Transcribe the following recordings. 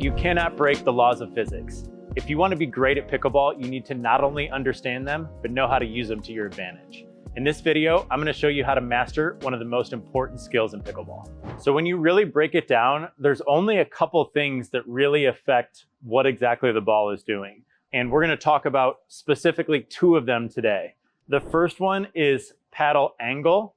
You cannot break the laws of physics. If you want to be great at pickleball, you need to not only understand them, but know how to use them to your advantage. In this video, I'm going to show you how to master one of the most important skills in pickleball. So when you really break it down, there's only a couple things that really affect what exactly the ball is doing. And we're going to talk about specifically two of them today. The first one is paddle angle.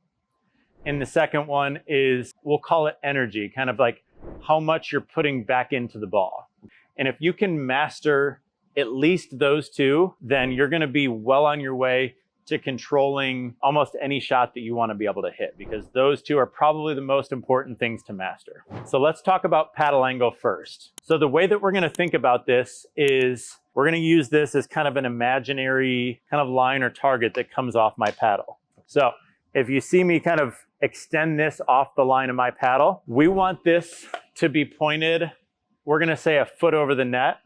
And the second one is, we'll call it energy, kind of like how much you're putting back into the ball. And if you can master at least those two, then you're going to be well on your way to controlling almost any shot that you want to be able to hit, because those two are probably the most important things to master. So let's talk about paddle angle first. So the way that we're going to think about this is we're going to use this as kind of an imaginary kind of line or target that comes off my paddle. So if you see me kind of extend this off the line of my paddle, we want this to be pointed, we're going to say a foot over the net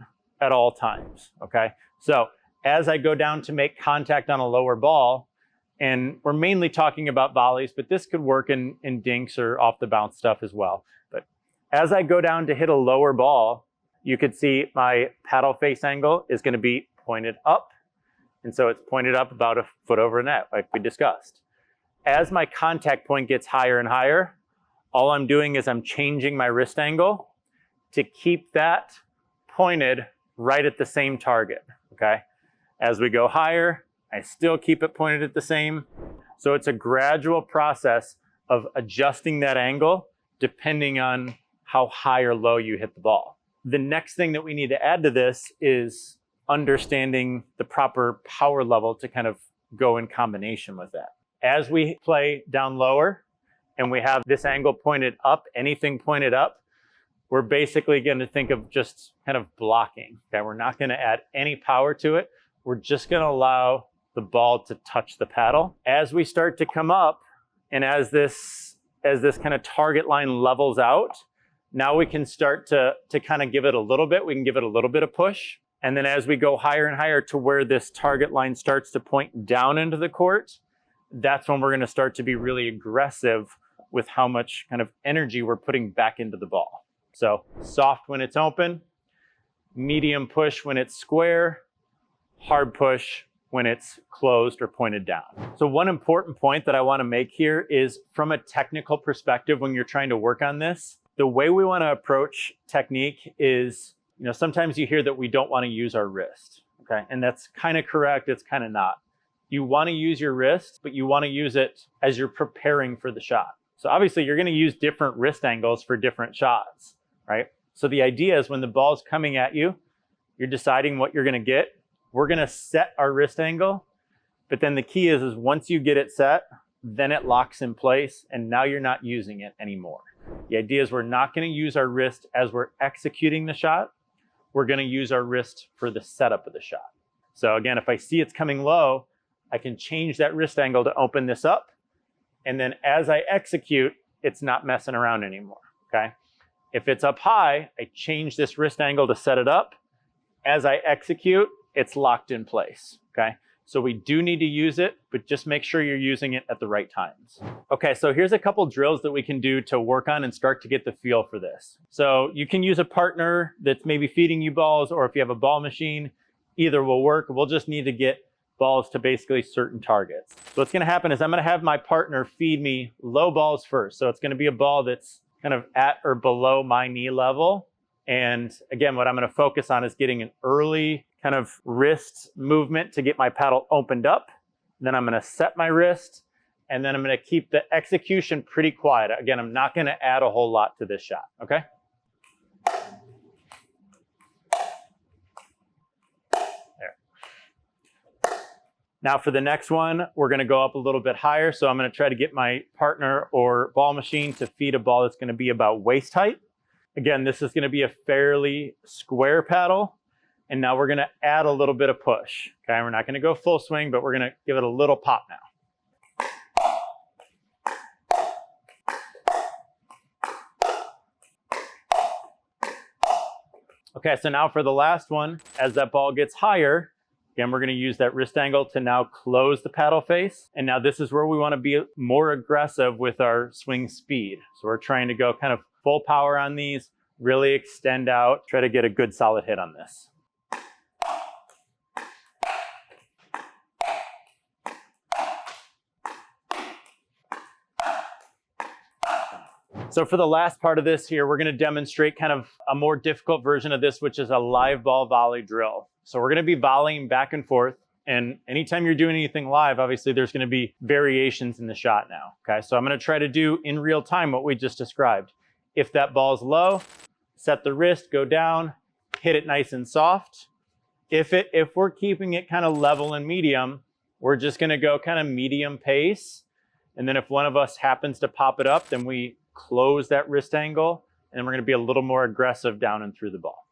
at all times, okay? So as I go down to make contact on a lower ball, and we're mainly talking about volleys, but this could work in dinks or off the bounce stuff as well. But as I go down to hit a lower ball, you could see my paddle face angle is going to be pointed up. And so it's pointed up about a foot over net, like we discussed. As my contact point gets higher and higher, all I'm doing is I'm changing my wrist angle to keep that pointed right at the same target, okay? As we go higher, I still keep it pointed at the same. So it's a gradual process of adjusting that angle depending on how high or low you hit the ball. The next thing that we need to add to this is understanding the proper power level to kind of go in combination with that. As we play down lower and we have this angle pointed up, anything pointed up, we're basically going to think of just kind of blocking. Okay, we're not going to add any power to it. We're just going to allow the ball to touch the paddle. As we start to come up and as this kind of target line levels out, now we can start to kind of give it a little bit. We can give it a little bit of push. And then as we go higher and higher to where this target line starts to point down into the court, that's when we're going to start to be really aggressive with how much kind of energy we're putting back into the ball. So soft when it's open, medium push when it's square, hard push when it's closed or pointed down. So one important point that I want to make here is from a technical perspective, when you're trying to work on this, the way we want to approach technique is, sometimes you hear that we don't want to use our wrist, okay? And that's kind of correct, it's kind of not. You want to use your wrist, but you want to use it as you're preparing for the shot. So obviously you're going to use different wrist angles for different shots, right? So the idea is when the ball's coming at you, you're deciding what you're going to get. We're going to set our wrist angle, but then the key is once you get it set, then it locks in place and now you're not using it anymore. The idea is we're not going to use our wrist as we're executing the shot. We're going to use our wrist for the setup of the shot. So again, if I see it's coming low, I can change that wrist angle to open this up. And then as I execute, it's not messing around anymore, okay? If it's up high, I change this wrist angle to set it up. As I execute, it's locked in place, okay? So we do need to use it, but just make sure you're using it at the right times. Okay, so here's a couple drills that we can do to work on and start to get the feel for this. So you can use a partner that's maybe feeding you balls, or if you have a ball machine, either will work. We'll just need to get balls to basically certain targets. So what's going to happen is I'm going to have my partner feed me low balls first. So it's going to be a ball that's kind of at or below my knee level. And again, what I'm going to focus on is getting an early kind of wrist movement to get my paddle opened up. Then I'm going to set my wrist, and then I'm going to keep the execution pretty quiet. Again, I'm not going to add a whole lot to this shot, okay? Now for the next one, we're going to go up a little bit higher. So I'm going to try to get my partner or ball machine to feed a ball that's going to be about waist height. Again, this is going to be a fairly square paddle. And now we're going to add a little bit of push. Okay, we're not going to go full swing, but we're going to give it a little pop now. Okay, so now for the last one, as that ball gets higher, again, we're going to use that wrist angle to now close the paddle face. And now this is where we want to be more aggressive with our swing speed. So we're trying to go kind of full power on these. Really extend out, try to get a good solid hit on this. So for the last part of this here, we're gonna demonstrate kind of a more difficult version of this, which is a live ball volley drill. So we're gonna be volleying back and forth. And anytime you're doing anything live, obviously there's gonna be variations in the shot now, okay? So I'm gonna try to do in real time what we just described. If that ball's low, set the wrist, go down, hit it nice and soft. If we're keeping it kind of level and medium, we're just gonna go kind of medium pace. And then if one of us happens to pop it up, then we close that wrist angle, and we're gonna be a little more aggressive down and through the ball.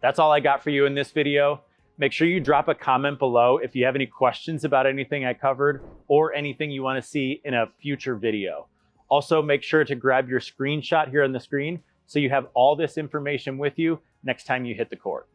That's all I got for you in this video. Make sure you drop a comment below if you have any questions about anything I covered or anything you wanna see in a future video. Also, make sure to grab your screenshot here on the screen so you have all this information with you next time you hit the court.